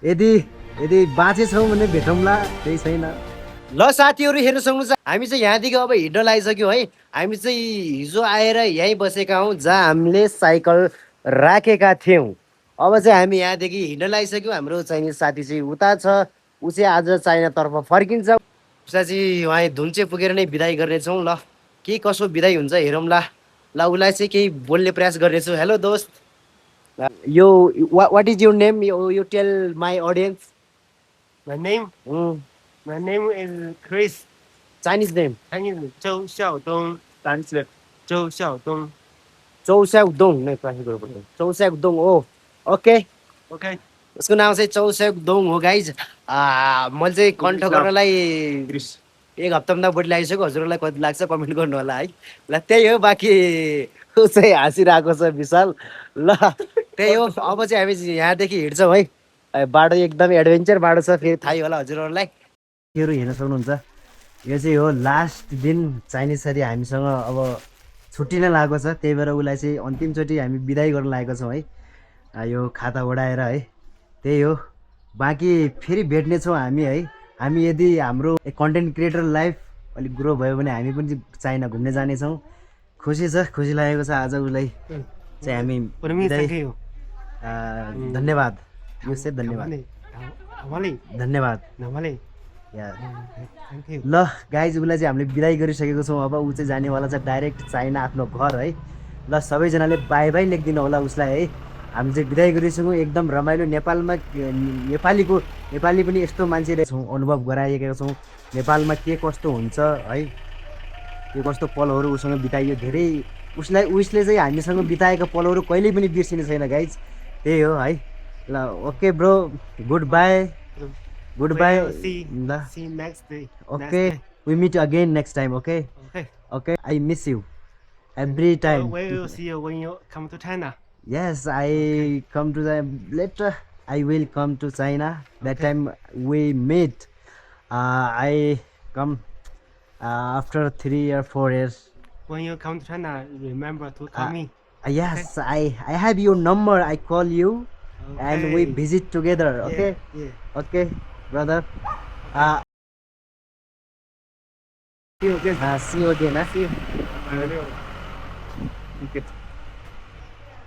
यदि यदि बाँचेछौँ भने भेटौँला, त्यही छैन। ल साथीहरू हेर्न सक्नुहुन्छ हामी चाहिँ यहाँदेखि अब हिँड्न लागिसक्यौँ है। हामी चाहिँ हिजो आएर यहीँ बसेका हौँ जहाँ हामीले साइकल राखेका थियौँ। अब चाहिँ हामी यहाँदेखि हिँड्न लागिसक्यौँ। हाम्रो चाइनिज साथी चाहिँ उता छ, ऊ चाहिँ आज चाइनातर्फ फर्किन्छ। उसलाई चाहिँ उहाँ धुन चाहिँ पुगेर नै बिदाई गर्नेछौँ। ल के कसो बिदाई हुन्छ हेरौँला। ल उसलाई चाहिँ केही बोल्ने प्रयास गर्नेछु। हेलो दोस्त, यो what is your name? You tell my audience. My name, my name is Chris. Chinese name. Chinese 周孝东。Chinese name 周孝东。चौ स्याउदोङ नै प्रश्न गर्नुपर्छ। चौ स्याउदोङ हो, ओके। Okay. उसको नाम चाहिँ चौ स्याउदोङ हो गाइज। मैले चाहिँ कन्ठ गर्नलाई एक हप्ताभन्दा बढी लागिसक्यो। हजुरहरूलाई कति लाग्छ कमेन्ट गर्नु होला है। ल त्यही हो, बाँकी ऊ चाहिँ हाँसिरहेको छ विशाल। ल त्यही हो, अब चाहिँ हामी यहाँदेखि हिँड्छौँ है। बाटो एकदम एडभेन्चर बाटो छ, फेरि थाहै होला हजुरहरूलाई। त्योहरू हेर्न सक्नुहुन्छ, यो चाहिँ हो लास्ट दिन चाइनिज साथी हामीसँग अब छुट्टिन लागेको छ। त्यही भएर उसलाई चाहिँ अन्तिमचोटि हामी बिदाई गर्न लागेको छौँ है, यो खाता ओढाएर है। त्यही हो, बाँकी फेरि भेट्नेछौँ हामी है। हामी यदि हाम्रो कन्टेन्ट क्रिएटर लाइफ अलिक ग्रो भयो भने हामी पनि चाइना घुम्ने जानेछौँ। खुसी छ, खुसी लागेको छ आज उसलाई चाहिँ हामी बिदाई। धन्यवाद, यो चाहिँ धन्यवाद, धन्यवाद या। ल गाइज, उसलाई चाहिँ हामीले बिदाई गरिसकेको छौँ। अब ऊ चाहिँ जानेवाला छ डाइरेक्ट चाइना आफ्नो घर है। ल सबैजनाले बाई बाई लेखिदिनु होला उसलाई है। हामी चाहिँ बिदाई गरिसक्यौँ। एकदम रमाइलो नेपालमा नेपाली पनि यस्तो मान्छे रहेछौँ, अनुभव गराएका छौँ नेपालमा के कस्तो हुन्छ है, के कस्तो पलहरू उसँग बिताइयो। धेरै उसले चाहिँ हामीसँग बिताएका पलहरू कहिल्यै पनि बिर्सिने छैन गाइज। त्यही हो है। ल okay bro, good by, good by. See you next day. Okay, we meet again next time. Okay, Okay. okay. I miss you every time. Where will see you when you come to China? Yes, I come to the later. I will come to China. That time we meet. I come after 3 or 4 years. When you come to China, remember to call me. Yes, I have your number. I call you, and we Okay. visit together. Okay, Yeah. okay, brother. See you again. See you again. See you.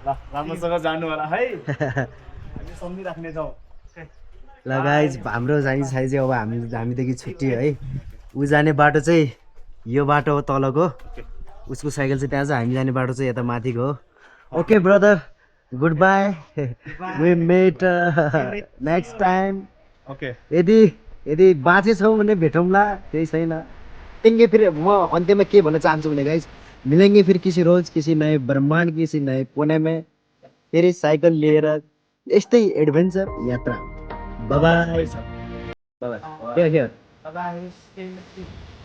ल राम्रोसँग जानु होला है, हामी सम्झिराख्नेछौँ। ल guys, हाम्रो जाने size चाहिँ अब हामीदेखि छुट्टी है। ऊ जाने बाटो चाहिँ यो बाटो हो तलको, उसको साइकल चाहिँ त्यहाँ छ। हामी जाने बाटो चाहिँ यता माथिको हो। Okay brother, good bye, we met next time. Okay, यदि बाँचेछौँ भने भेटौँला, त्यही छैन। मिलेंगे फिर। म अन्त्यमा के भन्न चाहन्छु भने गाइज, मिलेंगे फिर किसी रोज किसी नए ब्रह्मांड किसी नए कोने में, फेरि साइकल लिएर यस्तै एडभेन्चर यात्रा। Bye bye, bye bye. Bye bye.